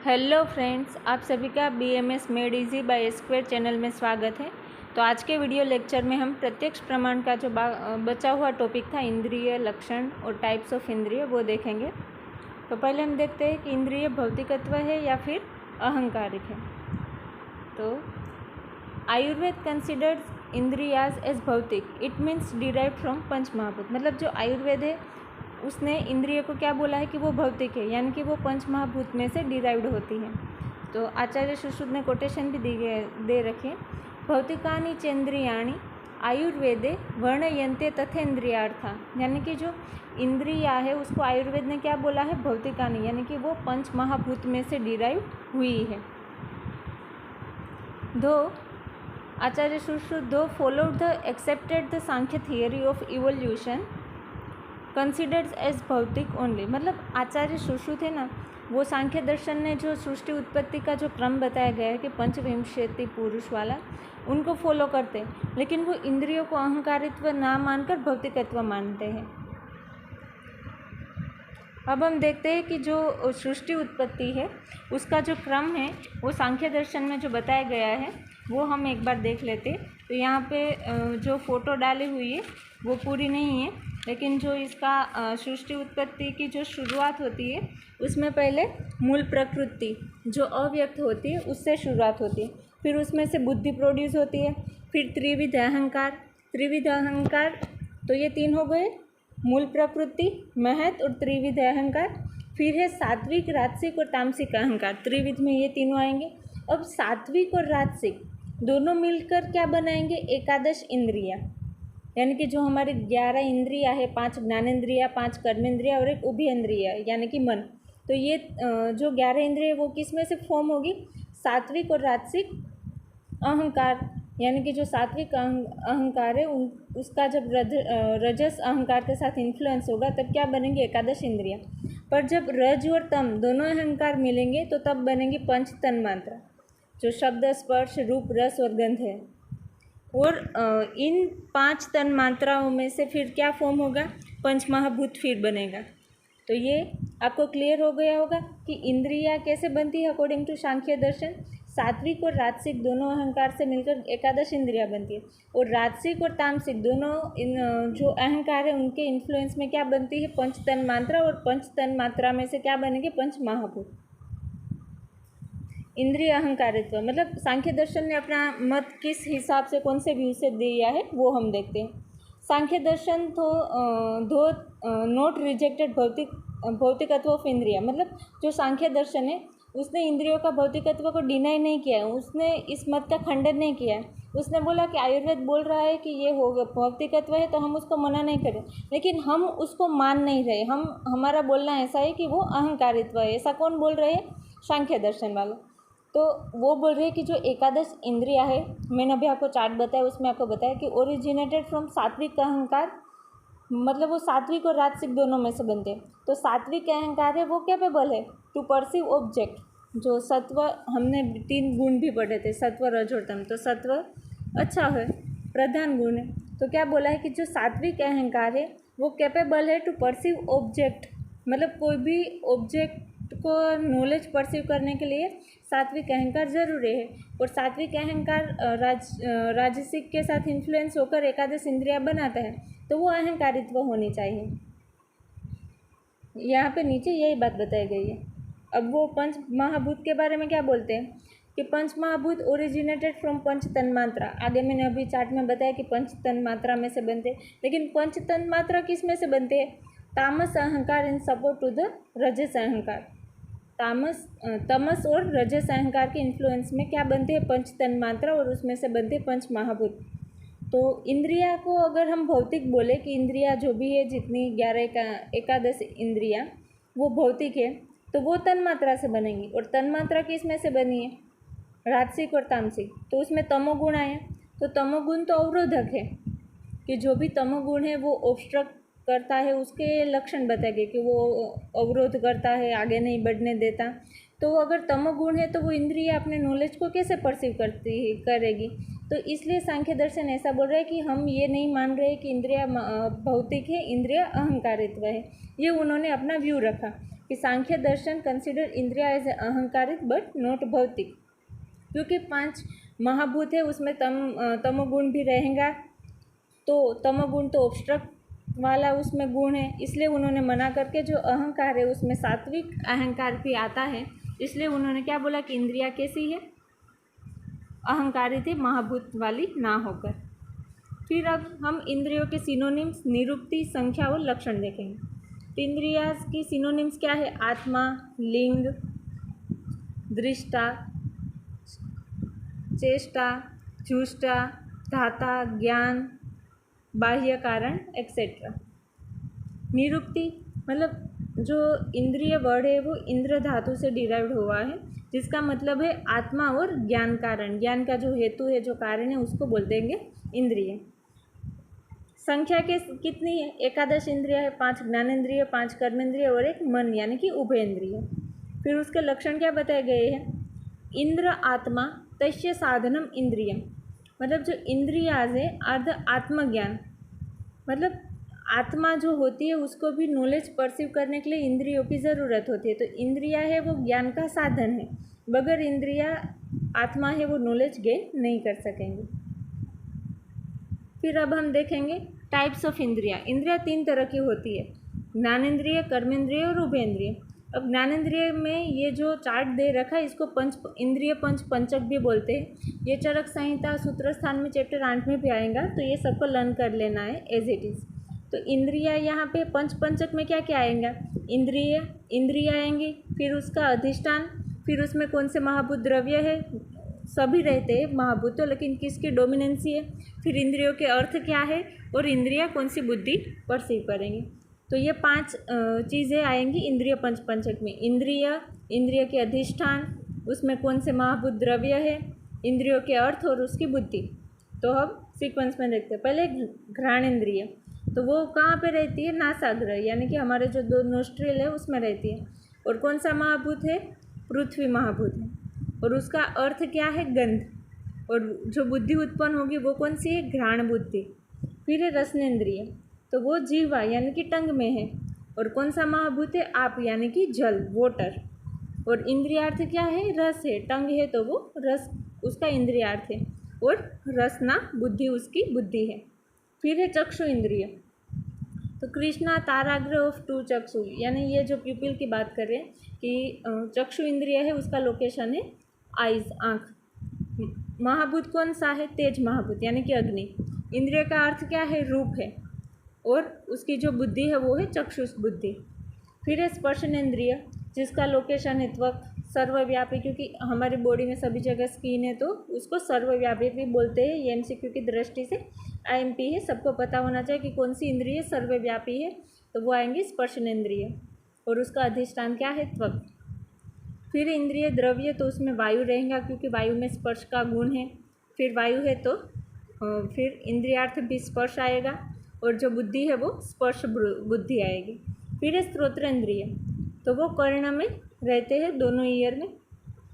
Hello friends, आप सभी का BMS made easy bye square channel में स्वागत है। तो आज के वीडियो लेक्चर में हम प्रत्यक्ष प्रमाण का जो बचा हुआ टॉपिक था इंद्रिय लक्षण और टाइप्स ऑफ इंद्रिय वो देखेंगे। तो पहले हम देखते हैं कि इंद्रिय भौतिकत्व है या फिर अहंकारिक है। तो आयुर्वेद कंसिडर्स इंद्रियाज एज भौतिक, इट मीन्स डिराइव्ड फ्रॉम पंच महाभूत। मतलब जो आयुर्वेद है उसने इंद्रिय को क्या बोला है कि वो भौतिक है, यानी कि वो पंच महाभूत में से डिराइव्ड होती है। तो आचार्य सुश्रुत ने कोटेशन भी दे रखे, भौतिकानि चेन्द्रियाणि आयुर्वेदे वर्णयन्ते तथेन्द्रियार्था। यानी कि जो इंद्रिया है उसको आयुर्वेद ने क्या बोला है, भौतिकानि, यानी कि वो पंच महाभूत में से डिराइव हुई है। दो Acharya Sushruta though followed the accepted the Sankhya theory of evolution considers as bhautik only. मतलब आचार्य सुश्रुत है ना, वो सांख्य दर्शन ने जो सृष्टि उत्पत्ति का जो क्रम बताया गया है कि पंचविंशति पुरुष वाला, उनको फॉलो करते हैं, लेकिन वो इंद्रियों को अहंकारित्व ना मानकर भौतिकत्व मानते हैं। अब हम देखते हैं कि जो सृष्टि उत्पत्ति है उसका जो क्रम है वो सांख्य दर्शन में जो बताया गया है वो हम एक बार देख लेते हैं। तो यहाँ पे जो फ़ोटो डाली हुई है वो पूरी नहीं है, लेकिन जो इसका सृष्टि उत्पत्ति की जो शुरुआत होती है उसमें पहले मूल प्रकृति जो अव्यक्त होती है उससे शुरुआत होती है, फिर उसमें से बुद्धि प्रोड्यूस होती है, फिर त्रिविध अहंकार। तो ये तीन हो गए, मूल प्रकृति, महत और त्रिविध अहंकार। फिर है सात्विक, राजसिक और तामसिक अहंकार, त्रिविध में ये तीनों आएंगे। अब सात्विक और राजसिक दोनों मिलकर क्या बनाएंगे, एकादश इंद्रिया, यानी कि जो हमारे 11 इंद्रिया है, 5 ज्ञानेंद्रिया, 5 कर्मेंद्रिया और एक उभयेंद्रिया यानी कि मन। तो ये जो 11 इंद्रिय वो किस में से फॉर्म होगी, सात्विक और राजसिक अहंकार। यानी कि जो सात्विक अहंकार है उसका जब रजस अहंकार के साथ इन्फ्लुएंस होगा तब क्या बनेंगे, एकादश इंद्रिया। पर जब रज और तम दोनों अहंकार मिलेंगे तो तब बनेंगी पंच तन्मात्रा, जो शब्द, स्पर्श, रूप, रस और गंध है। और इन 5 तन्मात्राओं में से फिर क्या फॉर्म होगा, पंच महाभूत फिर बनेगा। तो ये आपको क्लियर हो गया होगा कि इंद्रिया कैसे बनती है अकॉर्डिंग टू सांख्य दर्शन। सात्विक और राजसिक दोनों अहंकार से मिलकर एकादश इंद्रिया बनती है, और राजसिक और तामसिक दोनों जो अहंकार है उनके इन्फ्लुएंस में क्या बनती है, पंच तन्मात्रा, और पंच तन्मात्रा में से क्या बनेंगे, पंच महाभूत। इंद्रिय अहंकारित्व मतलब सांख्य दर्शन ने अपना मत किस हिसाब से, कौन से व्यू से दिया है वो हम देखते हैं। सांख्य दर्शन तो दो नोट रिजेक्टेड भौतिकत्व ऑफ इंद्रिया। मतलब जो सांख्य दर्शन है उसने इंद्रियों का भौतिकत्व को डिनाई नहीं किया है, उसने इस मत का खंडन नहीं किया है। उसने बोला कि आयुर्वेद बोल रहा है कि ये होगा भौतिकत्व है तो हम उसको मना नहीं करें, लेकिन हम उसको मान नहीं रहे। हमारा बोलना ऐसा है कि वो अहंकारित्व है। ऐसा कौन बोल रहे हैं, सांख्य दर्शन वाला। तो वो बोल रहे हैं कि जो एकादश इंद्रिया है, मैंने अभी आपको चार्ट बताया उसमें आपको बताया कि ओरिजिनेटेड फ्रॉम सात्विक अहंकार, मतलब वो सात्विक और राजसिक दोनों में से बनते हैं। तो सात्विक अहंकार है वो कैपेबल है टू परसीव ऑब्जेक्ट। जो सत्व, हमने 3 गुण भी पढ़े थे, सत्व, रज और तम। तो सत्व अच्छा है, प्रधान गुण है। तो क्या बोला है कि जो सात्विक अहंकार है वो कैपेबल है टू परसीव ऑब्जेक्ट, मतलब कोई भी ऑब्जेक्ट को नॉलेज परसीव करने के लिए सात्विक अहंकार ज़रूरी है। और सात्विक अहंकार राजसिक के साथ इन्फ्लुएंस होकर एकादश इंद्रिया बनाता है, तो वो अहंकारित्व होनी चाहिए। यहाँ पे नीचे यही बात बताई गई है। अब वो पंच महाभूत के बारे में क्या बोलते हैं कि पंच महाभूत ओरिजिनेटेड फ्रॉम पंच तन्मात्रा। आगे मैंने अभी चार्ट में बताया कि पंच तन्मात्रा में से बनते हैं, लेकिन पंच तन्मात्रा किस में से बनते हैं, तामस अहंकार इन सपोर्ट टू द रजस अहंकार। तमस और रजस अहंकार के इन्फ्लुएंस में क्या बनते हैं, पंच तन्मात्रा, और उसमें से बनते हैं पंच महाभूत। तो इंद्रिया को अगर हम भौतिक बोले कि इंद्रिया जो भी है, जितनी 11 का एकादश इंद्रिया वो भौतिक है, तो वो तन्मात्रा से बनेंगी। और तन्मात्रा किस में से बनी है, राजसिक और तामसिक। तो उसमें तमोगुण आया, तो तमोगुण तो अवरोधक है कि जो भी तमोगुण है वो ऑब्स्ट्रक्ट करता है, उसके लक्षण बताएंगे कि वो अवरोध करता है, आगे नहीं बढ़ने देता। तो अगर तमोगुण है तो वो इंद्रिय अपने नॉलेज को कैसे परसीव करेगी। तो इसलिए सांख्य दर्शन ऐसा बोल रहा है कि हम ये नहीं मान रहे कि इंद्रिया भौतिक है, इंद्रिया अहंकारित्व है। ये उन्होंने अपना व्यू रखा। कि सांख्य दर्शन कंसिडर इंद्रिया एज अहंकारिक बट नॉट भौतिक, क्योंकि 5 महाभूत है उसमें तमोगुण भी रहेगा, तो तमोगुण तो ऑब्स्ट्रक्ट वाला उसमें गुण है, इसलिए उन्होंने मना करके जो अहंकार है उसमें सात्विक अहंकार भी आता है, इसलिए उन्होंने क्या बोला कि इंद्रिया कैसी है, अहंकारित है, महाभूत वाली ना होकर। फिर अब हम इंद्रियों के सिनोनिम्स, निरुक्ति, संख्या और लक्षण देखेंगे। तो इंद्रिया की सिनोनिम्स क्या है? आत्मा, लिंग, दृष्टा, चेष्टा, जुष्टा, धाता, ज्ञान, बाह्य कारण एक्सेट्रा। निरुक्ति मतलब जो इंद्रिय वर्ड है वो इंद्र धातु से डिराइव्ड हुआ है, जिसका मतलब है आत्मा और ज्ञान कारण, ज्ञान का जो हेतु है, जो कारण है, उसको बोल देंगे इंद्रिय। संख्या के कितनी है? 11 इंद्रिय है, 5 ज्ञानेंद्रिय, 5 कर्मेंद्रिय और 1 मन यानी कि उभयेंद्रिय। फिर उसके लक्षण क्या बताए गए हैं? इंद्र आत्मा तस्य साधनम इंद्रियम, मतलब जो इंद्रियाज है अर्ध आत्मज्ञान, मतलब आत्मा जो होती है उसको भी नॉलेज परसीव करने के लिए इंद्रियों की ज़रूरत होती है। तो इंद्रिया है वो ज्ञान का साधन है, बगैर इंद्रिया आत्मा है वो नॉलेज गेन नहीं कर सकेंगे। फिर अब हम देखेंगे टाइप्स ऑफ इंद्रिया। इंद्रिया 3 तरह की होती है, ज्ञानेंद्रिय, कर्मेंद्रिय और उभयेंद्रिय। अब ज्ञानेंद्रिय में ये जो चार्ट दे रखा है इसको इंद्रिय पंचक भी बोलते हैं। ये चरक संहिता सूत्र स्थान में चैप्टर 8 में भी आएगा, तो ये सबको लर्न कर लेना है एज इट इज़। तो इंद्रिया यहाँ पे पंचक में क्या क्या आएगा? इंद्रिय आएंगी, फिर उसका अधिष्ठान, फिर उसमें कौन से महाभूत द्रव्य है, सभी रहते हैं महाभूत, तो लेकिन किसकी डोमिनेंसी है, फिर इंद्रियों के अर्थ क्या है, और इंद्रिया कौन सी बुद्धि परसीव करेंगे। तो ये 5 चीज़ें आएंगी इंद्रिय पंचक में। इंद्रिय के अधिष्ठान, उसमें कौन से महाभूत द्रव्य है, इंद्रियों के अर्थ और उसकी बुद्धि। तो हम सीक्वेंस में देखते हैं। पहले घ्राणेंद्रिय, तो वो कहाँ पे रहती है? नासाग्र यानी कि हमारे जो 2 नोस्ट्रिल है उसमें रहती है। और कौन सा महाभूत है? पृथ्वी महाभूत है, और उसका अर्थ क्या है? गंध। और जो बुद्धि उत्पन्न होगी वो कौन सी है? घ्राण बुद्धि। फिर है रसनेंद्रिय, तो वो जीवा यानी कि टंग में है, और कौन सा महाभूत है? आप यानी कि जल, वाटर। और इंद्रियार्थ क्या है? रस है, टंग है तो वो रस उसका इंद्रियार्थ है, और रसना बुद्धि उसकी बुद्धि है। फिर है चक्षु इंद्रिय, तो कृष्णा ताराग्र ऑफ 2 चक्षु, यानी ये जो प्यूपिल की बात कर रहे हैं कि चक्षु इंद्रिय है उसका लोकेशन है आइज, आँख। महाभूत कौन सा है? तेज महाभूत यानी कि अग्नि। इंद्रिय का अर्थ क्या है? रूप है, और उसकी जो बुद्धि है वो है चक्षुष बुद्धि। फिर है स्पर्शनेंद्रिय, जिसका लोकेशन है त्वक, सर्वव्यापी, क्योंकि हमारी बॉडी में सभी जगह स्किन है तो उसको सर्वव्यापी भी बोलते हैं। ये एमसीक्यू की दृष्टि से आईएमपी है, सबको पता होना चाहिए कि कौन सी इंद्रिय सर्वव्यापी है, तो वो आएंगे स्पर्शनेंद्रिय, और उसका अधिष्ठान क्या है? त्वक। फिर इंद्रिय द्रव्य, तो उसमें वायु रहेगा क्योंकि वायु में स्पर्श का गुण है। फिर वायु है तो फिर इंद्रियार्थ भी स्पर्श आएगा, और जो बुद्धि है वो स्पर्श बुद्धि आएगी। फिर है श्रोत्रेंद्रिय, तो वो कर्ण में रहते हैं, दोनों ईयर में।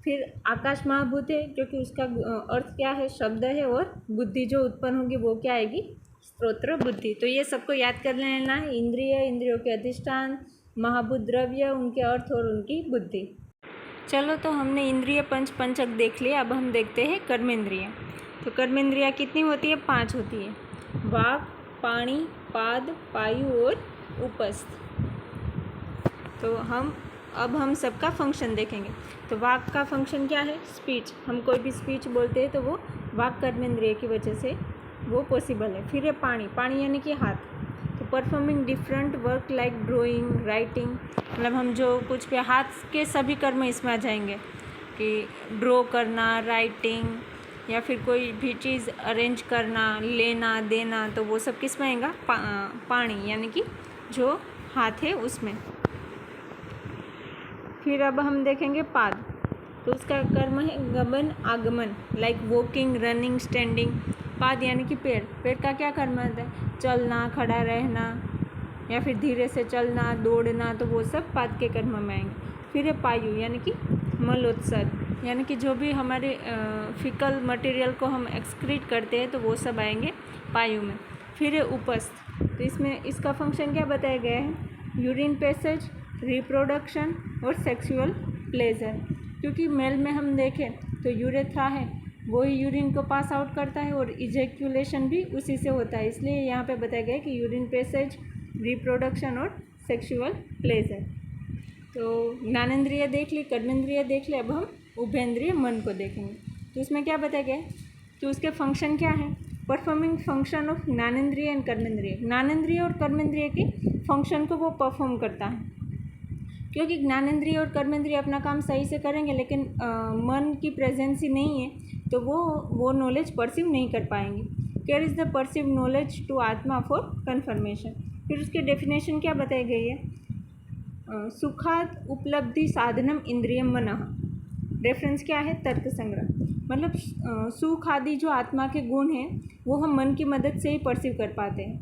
फिर आकाश महाभूत है, क्योंकि उसका अर्थ क्या है? शब्द है, और बुद्धि जो उत्पन्न होगी वो क्या आएगी? स्त्रोत्र बुद्धि। तो ये सबको याद कर लेना है, इंद्रिय, इंद्रियों के अधिष्ठान, महाभूत द्रव्य, उनके अर्थ और उनकी बुद्धि। चलो, तो हमने इंद्रिय पंचक देख लिया। अब हम देखते हैं कर्मेंद्रिय। तो कर्मेंद्रिया कितनी होती है? 5 होती है, वाक, पाणी, पाद, पायु और उपस्थ। तो अब हम सबका फंक्शन देखेंगे। तो वाक का फंक्शन क्या है? स्पीच। हम कोई भी स्पीच बोलते हैं तो वो वाक कर्मेंद्रिय की वजह से वो पॉसिबल है। फिर है पाणी यानी कि हाथ, तो performing different work like drawing, writing, मतलब हम जो कुछ भी हाथ के सभी कर्म इसमें आ जाएंगे, कि ड्रॉ करना, राइटिंग, या फिर कोई भी चीज़ अरेंज करना, लेना देना, तो वो सब किस में आएगा? पाणी यानी कि जो हाथ है उसमें। फिर अब हम देखेंगे पाद, तो उसका कर्म है गमन आगमन, लाइक वॉकिंग, रनिंग, स्टैंडिंग। पाद यानी कि पैर का क्या कर्म होता है? चलना, खड़ा रहना, या फिर धीरे से चलना, दौड़ना, तो वो सब पाद के कर्म में आएंगे। फिर है पायु यानी कि मलोत्सर्ग, यानी कि जो भी हमारे फिकल मटेरियल को हम एक्सक्रीट करते हैं तो वो सब आएंगे पायु में। फिर है उपस्थ, तो इसमें इसका फंक्शन क्या बताया गया है? यूरिन पैसेज, रिप्रोडक्शन और सेक्सुअल प्लेजर। क्योंकि मेल में हम देखें तो यूरेथ्रा है, वो ही यूरिन को पास आउट करता है और इजैक्यूलेशन भी उसी से होता है। इसलिए यहाँ पे बताया गया है कि यूरिन पैसेज, रिप्रोडक्शन और सेक्सुअल प्लेजर। तो ज्ञानेंद्रिय देख ली, कर्मेंद्रिय देख ली, अब हम उभयेंद्रिय मन को देखेंगे। तो उसमें क्या बताया गया है कि उसके फंक्शन क्या है, परफॉर्मिंग फंक्शन ऑफ ज्ञानेंद्रिय एंड कर्मेंद्रिय। ज्ञानेंद्रिय और कर्मेंद्रिय के फंक्शन को वो परफॉर्म करता है, क्योंकि ज्ञानेंद्रिय और कर्मेंद्रिय अपना काम सही से करेंगे लेकिन मन की प्रेजेंस ही नहीं है तो वो नॉलेज परसीव नहीं कर पाएंगे। Care is the perceive knowledge to atma for confirmation. फिर उसकी डेफिनेशन क्या बताई गई है, सुखाद उपलब्धि साधनम इंद्रियम मनः। रेफरेंस क्या है, तर्क संग्रह। मतलब सुख आदि जो आत्मा के गुण हैं वो हम मन की मदद से ही परसीव कर पाते हैं।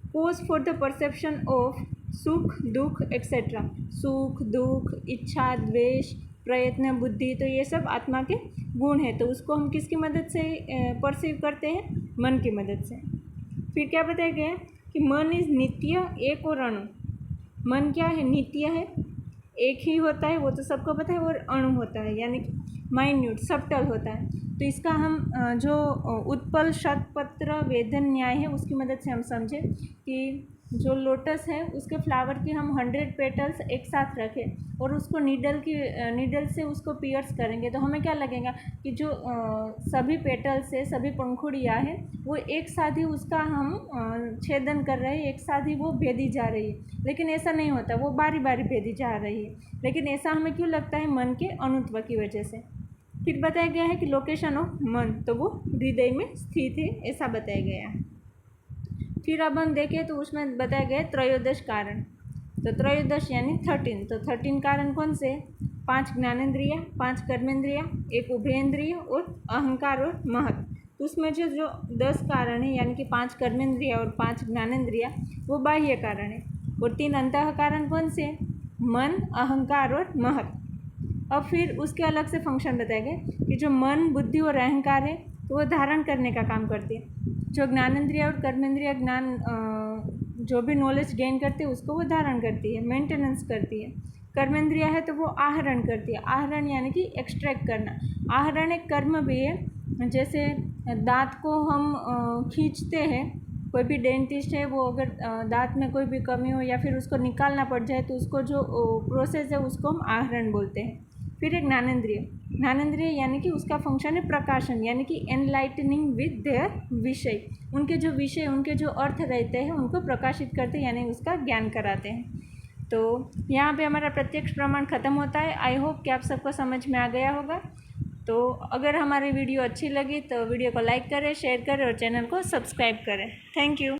कोज फॉर द परसेप्शन ऑफ सुख, दुख एक्सेट्रा। सुख, दुख, इच्छा, द्वेष, प्रयत्न, बुद्धि, तो ये सब आत्मा के गुण हैं। तो उसको हम किसकी मदद से परसीव करते हैं, मन की मदद से। फिर क्या बताया गया कि मन इज़ नित्य, एक और अणु। मन क्या है, नित्य है, एक ही होता है, वो तो सबको पता है, और अणु होता है यानी कि माइन्यूट, सबटल होता है। तो इसका हम जो उत्पल शतपत्र वेदन न्याय है उसकी मदद से हम समझे कि जो लोटस है उसके फ्लावर की हम 100 पेटल्स एक साथ रखें और उसको नीडल से उसको पियर्स करेंगे तो हमें क्या लगेगा कि जो सभी पेटल्स है, सभी पंखुड़ियाँ हैं, वो एक साथ ही उसका हम छेदन कर रहे हैं, एक साथ ही वो भेदी जा रही है। लेकिन ऐसा नहीं होता, वो बारी बारी भेदी जा रही है। लेकिन ऐसा हमें क्यों लगता है, मन के अणुत्व की वजह से। फिर बताया गया है कि लोकेशन ऑफ मन, तो वो हृदय में स्थित है, ऐसा बताया गया है। फिर अब हम देखें तो उसमें बताया गया है त्रयोदश कारण। तो त्रयोदश यानी 13। तो 13 कारण कौन से, 5 ज्ञानेंद्रिय, 5 कर्मेंद्रिय, 1 उभयेंद्रिय और अहंकार और महत। तो उसमें जो 10 कारण है यानी कि 5 कर्मेंद्रिय और 5 ज्ञानेंद्रिय वो बाह्य कारण है, और 3 अंतः कारण कौन से, मन, अहंकार और महत। अब फिर उसके अलग से फंक्शन बताए गए कि जो मन, बुद्धि और अहंकार है तो वो धारण करने का काम करती है। जो ज्ञानेंद्रिय और कर्मेंद्रिय ज्ञान जो भी नॉलेज गेन करती है उसको वो धारण करती है, मेंटेनेंस करती है। कर्मेंद्रिय है तो वो आहरण करती है। आहरण यानी कि एक्सट्रैक्ट करना। आहरण एक कर्म भी है। जैसे दांत को हम खींचते हैं, कोई भी डेंटिस्ट है वो अगर दांत में कोई भी कमी हो या फिर उसको निकालना पड़ जाए तो उसको जो प्रोसेस है उसको हम आहरण बोलते हैं। फिर एक ज्ञानेंद्रिय, ज्ञानेंद्रिय यानी कि उसका फंक्शन है प्रकाशन, यानी कि एनलाइटनिंग विद देयर विषय। उनके जो विषय, उनके जो अर्थ रहते हैं उनको प्रकाशित करते हैं यानी उसका ज्ञान कराते हैं। तो यहाँ पे हमारा प्रत्यक्ष प्रमाण ख़त्म होता है। आई होप कि आप सबको समझ में आ गया होगा। तो अगर हमारी वीडियो अच्छी लगी तो वीडियो को लाइक करें, शेयर करें और चैनल को सब्सक्राइब करें। Thank you.